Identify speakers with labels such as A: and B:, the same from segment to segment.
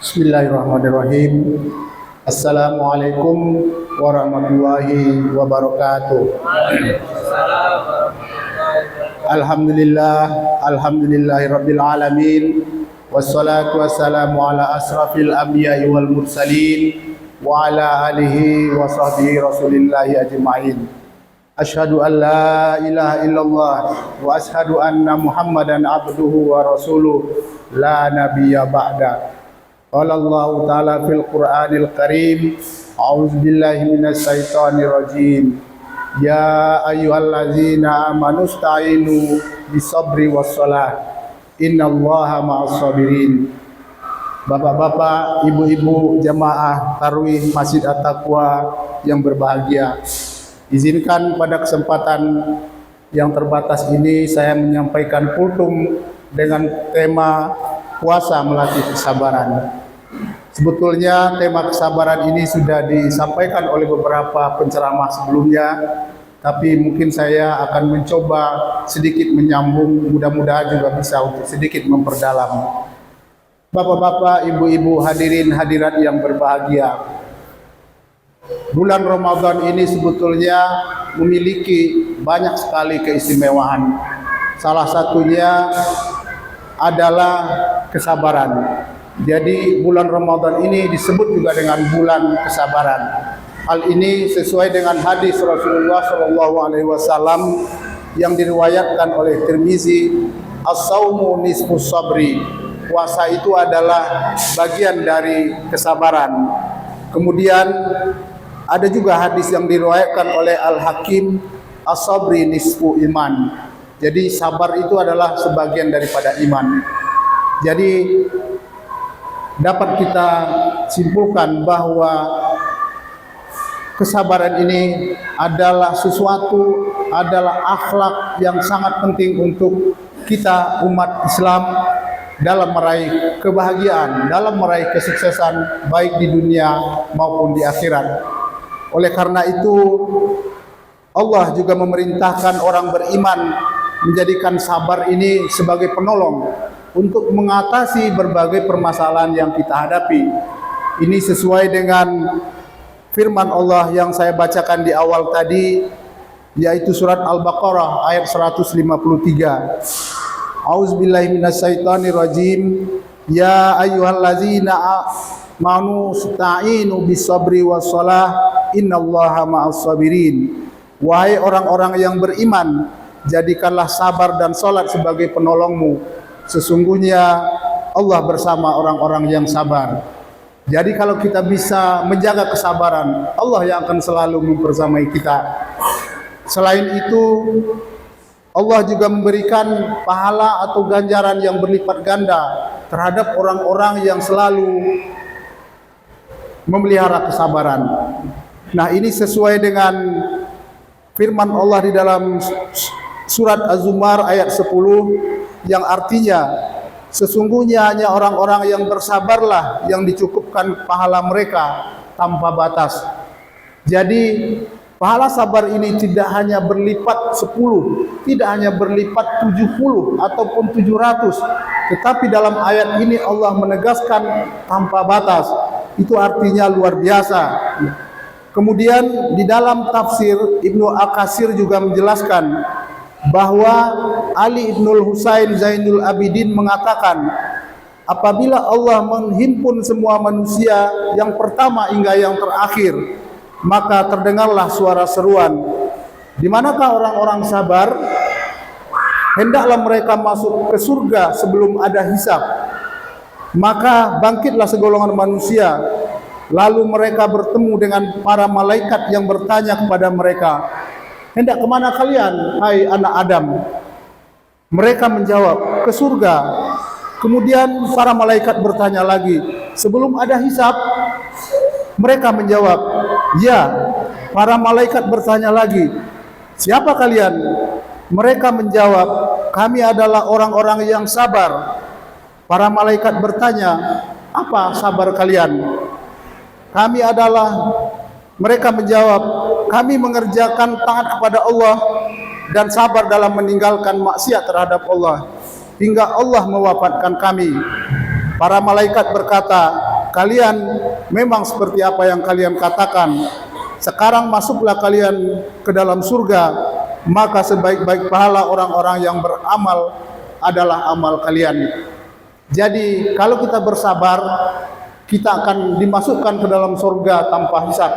A: Bismillahirrahmanirrahim. Assalamualaikum warahmatullahi wabarakatuh. Alhamdulillahirabbil alamin. Wassalatu wassalamu ala asrafil anbiya'i wal mursalin wa ala alihi wa sahbihi rasulillahi ajma'in. Asyhadu an la ilaha illallah wa asyhadu anna Muhammadan abduhu wa rasuluh la nabiyya ba'da. Qala Allah Ta'ala fil Qur'anil Karim, a'udzu billahi minasy syaithanir rajim. Ya ayyuhallazina amanu ista'inu bisabri wassalah. Innallaha ma'as sabirin. Bapak-bapak, ibu-ibu jamaah Tarwih Masjid At-Taqwa yang berbahagia, izinkan pada kesempatan yang terbatas ini saya menyampaikan kultum dengan tema puasa melatih kesabaran. Sebetulnya tema kesabaran ini sudah disampaikan oleh beberapa penceramah sebelumnya, tapi mungkin saya akan mencoba sedikit menyambung, mudah-mudahan juga bisa untuk sedikit memperdalam. Bapak-bapak, ibu-ibu, hadirin hadirat yang berbahagia, bulan Ramadan ini sebetulnya memiliki banyak sekali keistimewaan. Salah satunya adalah kesabaran. Jadi bulan Ramadan ini disebut juga dengan bulan kesabaran. Hal ini sesuai dengan hadis Rasulullah SAW yang diriwayatkan oleh Tirmizi, as-saumu nisfus sabri. Puasa itu adalah bagian dari kesabaran. Kemudian ada juga hadis yang diriwayatkan oleh Al-Hakim, as-sabri nisfu iman. Jadi sabar itu adalah sebagian daripada iman. Jadi dapat kita simpulkan bahwa kesabaran ini adalah adalah akhlak yang sangat penting untuk kita umat Islam dalam meraih kebahagiaan, dalam meraih kesuksesan baik di dunia maupun di akhirat. Oleh karena itu Allah juga memerintahkan orang beriman menjadikan sabar ini sebagai penolong untuk mengatasi berbagai permasalahan yang kita hadapi. Ini sesuai dengan firman Allah yang saya bacakan di awal tadi, yaitu surat Al-Baqarah ayat 153. A'udzubillahi minasyaitonir rajim. Ya ayyuhallazina amanu ista'inu bisabri wassalah. Innallaha ma'as sabirin. Wahai orang-orang yang beriman, jadikanlah sabar dan salat sebagai penolongmu. Sesungguhnya Allah bersama orang-orang yang sabar. Jadi kalau kita bisa menjaga kesabaran, Allah yang akan selalu membersamai kita. Selain itu, Allah juga memberikan pahala atau ganjaran yang berlipat ganda terhadap orang-orang yang selalu memelihara kesabaran. Nah, ini sesuai dengan firman Allah di dalam surat Az-Zumar ayat 10 yang artinya sesungguhnya hanya orang-orang yang bersabarlah yang dicukupkan pahala mereka tanpa batas. Jadi pahala sabar ini tidak hanya berlipat 10, tidak hanya berlipat 70 ataupun 700, tetapi dalam ayat ini Allah menegaskan tanpa batas. Itu artinya luar biasa. Kemudian di dalam tafsir Ibnu Al-Qasir juga menjelaskan bahwa Ali ibnul Husain Zainul Abidin mengatakan, apabila Allah menghimpun semua manusia yang pertama hingga yang terakhir, maka terdengarlah suara seruan, di manakah orang-orang sabar? Hendaklah mereka masuk ke surga sebelum ada hisab. Maka bangkitlah segolongan manusia, lalu mereka bertemu dengan para malaikat yang bertanya kepada mereka, hendak kemana kalian, hai anak Adam? Mereka menjawab, ke surga. Kemudian para malaikat bertanya lagi, sebelum ada hisab? Mereka menjawab, ya. Para malaikat bertanya lagi, siapa kalian? Mereka menjawab, kami adalah orang-orang yang sabar. Para malaikat bertanya, apa sabar kalian? Mereka menjawab, kami mengerjakan taat kepada Allah dan sabar dalam meninggalkan maksiat terhadap Allah hingga Allah mewafatkan kami. Para malaikat berkata, kalian memang seperti apa yang kalian katakan. Sekarang masuklah kalian ke dalam surga, maka sebaik-baik pahala orang-orang yang beramal adalah amal kalian. Jadi kalau kita bersabar, kita akan dimasukkan ke dalam surga tanpa hisab.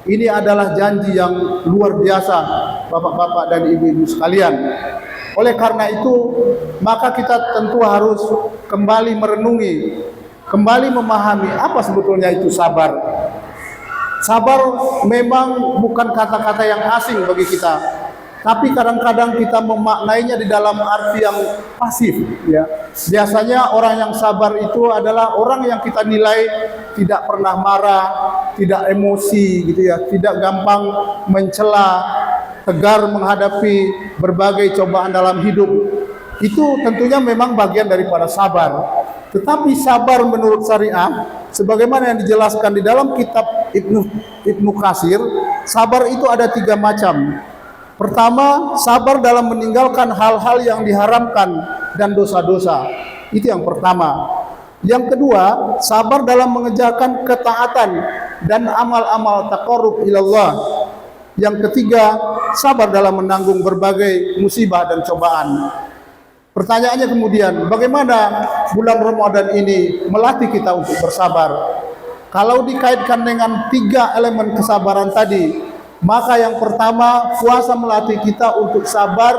A: Ini adalah janji yang luar biasa, bapak-bapak dan ibu-ibu sekalian. Oleh karena itu, maka kita tentu harus kembali merenungi, kembali memahami apa sebetulnya itu sabar. Sabar memang bukan kata-kata yang asing bagi kita, tapi kadang-kadang kita memaknainya di dalam arti yang pasif, ya. Biasanya orang yang sabar itu adalah orang yang kita nilai tidak pernah marah, tidak emosi, gitu ya, tidak gampang mencela, tegar menghadapi berbagai cobaan dalam hidup. Itu tentunya memang bagian daripada sabar. Tetapi sabar menurut syariah, sebagaimana yang dijelaskan di dalam kitab Ibnu Katsir, sabar itu ada 3 macam. Pertama, sabar dalam meninggalkan hal-hal yang diharamkan dan dosa-dosa. Itu yang pertama. Yang kedua, sabar dalam mengerjakan ketaatan dan amal-amal taqarrub ilallah. Yang ketiga, sabar dalam menanggung berbagai musibah dan cobaan. Pertanyaannya kemudian, bagaimana bulan Ramadan ini melatih kita untuk bersabar? Kalau dikaitkan dengan 3 elemen kesabaran tadi, maka yang pertama, puasa melatih kita untuk sabar,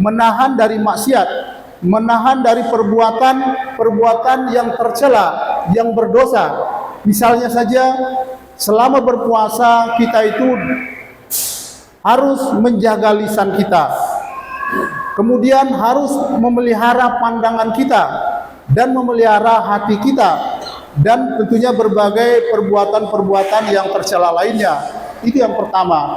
A: menahan dari maksiat, menahan dari perbuatan yang tercela, yang berdosa. Misalnya saja, selama berpuasa kita itu harus menjaga lisan kita, kemudian harus memelihara pandangan kita dan memelihara hati kita, dan tentunya berbagai perbuatan-perbuatan yang tercela lainnya. Itu yang pertama.